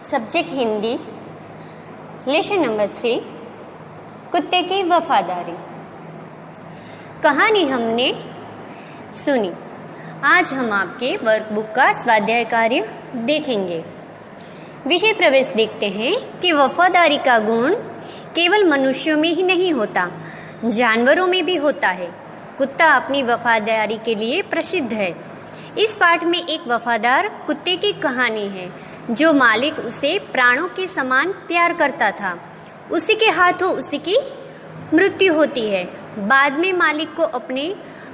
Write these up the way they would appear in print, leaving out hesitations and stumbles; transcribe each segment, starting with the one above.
Subject Hindi, lesson number 3, कुत्ते की वफादारी। कहानी हमने सुनी। आज हम आपके वर्कबुक का स्वाध्याय कार्य देखेंगे। विषय प्रवेश देखते हैं कि वफादारी का गुण केवल मनुष्यों में ही नहीं होता, जानवरों में भी होता है। कुत्ता अपनी वफादारी के लिए प्रसिद्ध है। इस पाठ में एक वफादार कुत्ते की कहानी है, जो मालिक उसे प्राणों के समान प्यार करता था। उसी के हाथों उसी की मृत्यु होती है। बाद में मालिक को अपने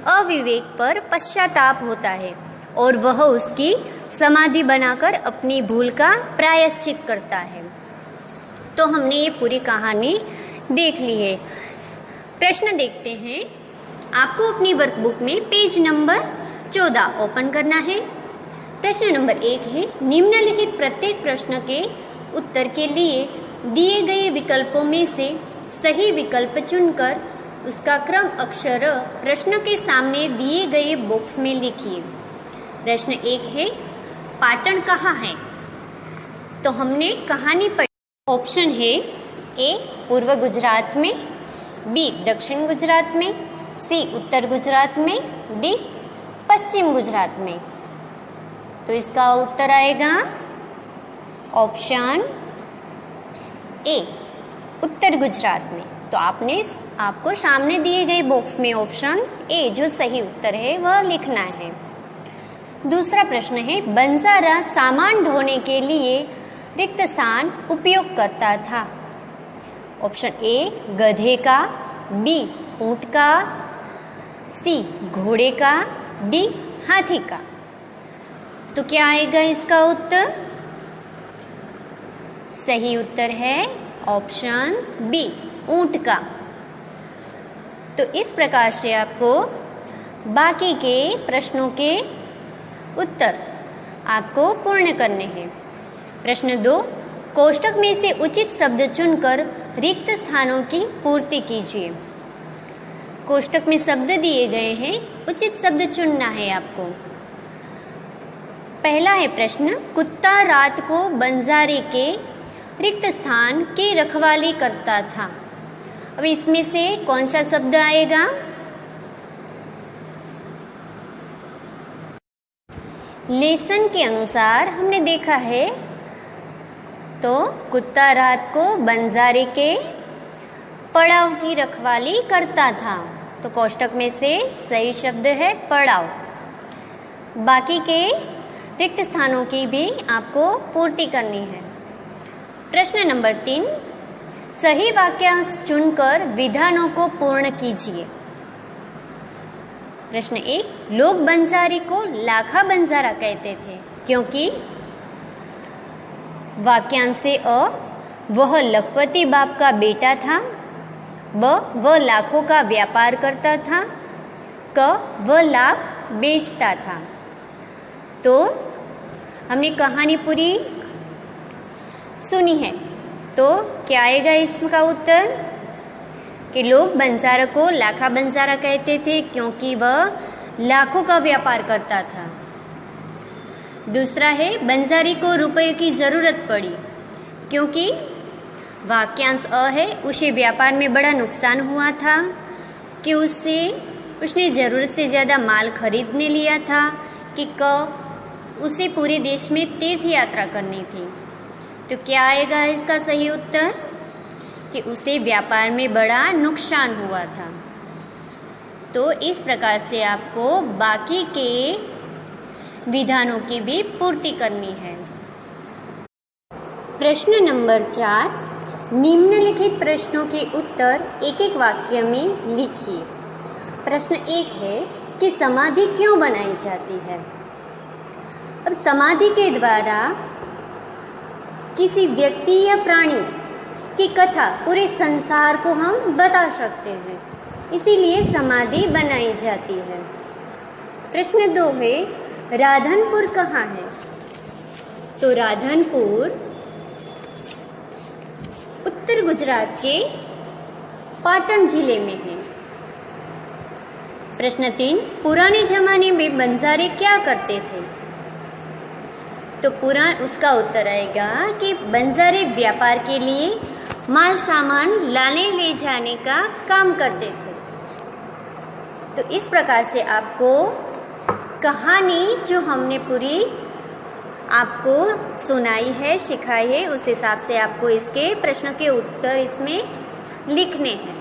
अविवेक पर पश्चाताप होता है और वह उसकी समाधि बनाकर अपनी भूल का प्रायश्चित करता है। तो हमने ये पूरी कहानी देख ली है। प्रश्न देखते हैं। आपको अपनी वर्कबुक में पेज नंबर 14 ओपन करना है। प्रश्न नंबर 1 है, निम्नलिखित प्रत्येक प्रश्न के उत्तर के लिए दिए गए विकल्पों में से सही विकल्प चुनकर उसका क्रम अक्षर प्रश्न के सामने दिए गए बॉक्स में लिखिए। प्रश्न 1 है, पाटन कहाँ है? तो हमने कहानी पढ़ी। ऑप्शन है ए पूर्व गुजरात में, बी दक्षिण गुजरात में, सी उत्तर गुजरात में, डी पश्चिम गुजरात में। तो इसका उत्तर आएगा ऑप्शन ए उत्तर गुजरात में। तो आपको सामने दिए गए बॉक्स में ऑप्शन ए जो सही उत्तर है वह लिखना है। दूसरा प्रश्न है, बंजारा सामान ढोने के लिए रिक्त स्थान उपयोग करता था। ऑप्शन ए गधे का, बी ऊंट का, सी घोड़े का, डी हाथी का। तो क्या आएगा इसका उत्तर? सही उत्तर है ऑप्शन बी ऊंट का। तो इस प्रकार से आपको बाकी के प्रश्नों के उत्तर आपको पूर्ण करने हैं। प्रश्न 2, कोष्ठक में से उचित शब्द चुनकर रिक्त स्थानों की पूर्ति कीजिए। कोष्ठक में शब्द दिए गए हैं, उचित शब्द चुनना है आपको। पहला है प्रश्न, कुत्ता रात को बंजारे के रिक्त स्थान की रखवाली करता था। अब इसमें से कौन सा शब्द आएगा? लेसन के अनुसार हमने देखा है तो कुत्ता रात को बंजारे के पड़ाव की रखवाली करता था। तो कोष्ठक में से सही शब्द है पड़ाव। बाकी के रिक्त स्थानों की भी आपको पूर्ति करनी है। प्रश्न नंबर 3, सही वाक्यांश चुनकर विधानों को पूर्ण कीजिए। प्रश्न 1, लोग बंजारी को लाखा बंजारा कहते थे क्योंकि वाक्यांश से अ वह लखपति बाप का बेटा था, ब वह लाखों का व्यापार करता था, क वह लाख बेचता था। तो हमने कहानी पूरी सुनी है। तो क्या आएगा इसका उत्तर? कि लोग बंजारा को लाखा बंजारा कहते थे क्योंकि वह लाखों का व्यापार करता था। दूसरा है, बंजारी को रुपये की जरूरत पड़ी क्योंकि वाक्यांश अ है, उसे व्यापार में बड़ा नुकसान हुआ था कि उसने ज़रूरत से ज़्यादा माल खरीदने लिया था, कि क उसे पूरे देश में तीर्थ यात्रा करनी थी। तो क्या आएगा इसका सही उत्तर? कि उसे व्यापार में बड़ा नुकसान हुआ था। तो इस प्रकार से आपको बाकी के विधानों की भी पूर्ति करनी है। प्रश्न नंबर 4, निम्नलिखित प्रश्नों के उत्तर एक एक वाक्य में लिखिए। प्रश्न 1 है कि समाधि क्यों बनाई जाती है? अब समाधि के द्वारा किसी व्यक्ति या प्राणी की कथा पूरे संसार को हम बता सकते हैं, इसीलिए समाधि बनाई जाती है। प्रश्न 2 है, राधनपुर कहाँ है? तो राधनपुर उत्तर गुजरात के पाटन जिले में है। प्रश्न 3, पुराने जमाने में बंजारे क्या करते थे? तो पूरा उसका उत्तर आएगा कि बंजारे व्यापार के लिए माल सामान लाने ले जाने का काम करते थे। तो इस प्रकार से आपको कहानी जो हमने पूरी आपको सुनाई है, सिखाई है, उस हिसाब से आपको इसके प्रश्न के उत्तर इसमें लिखने हैं।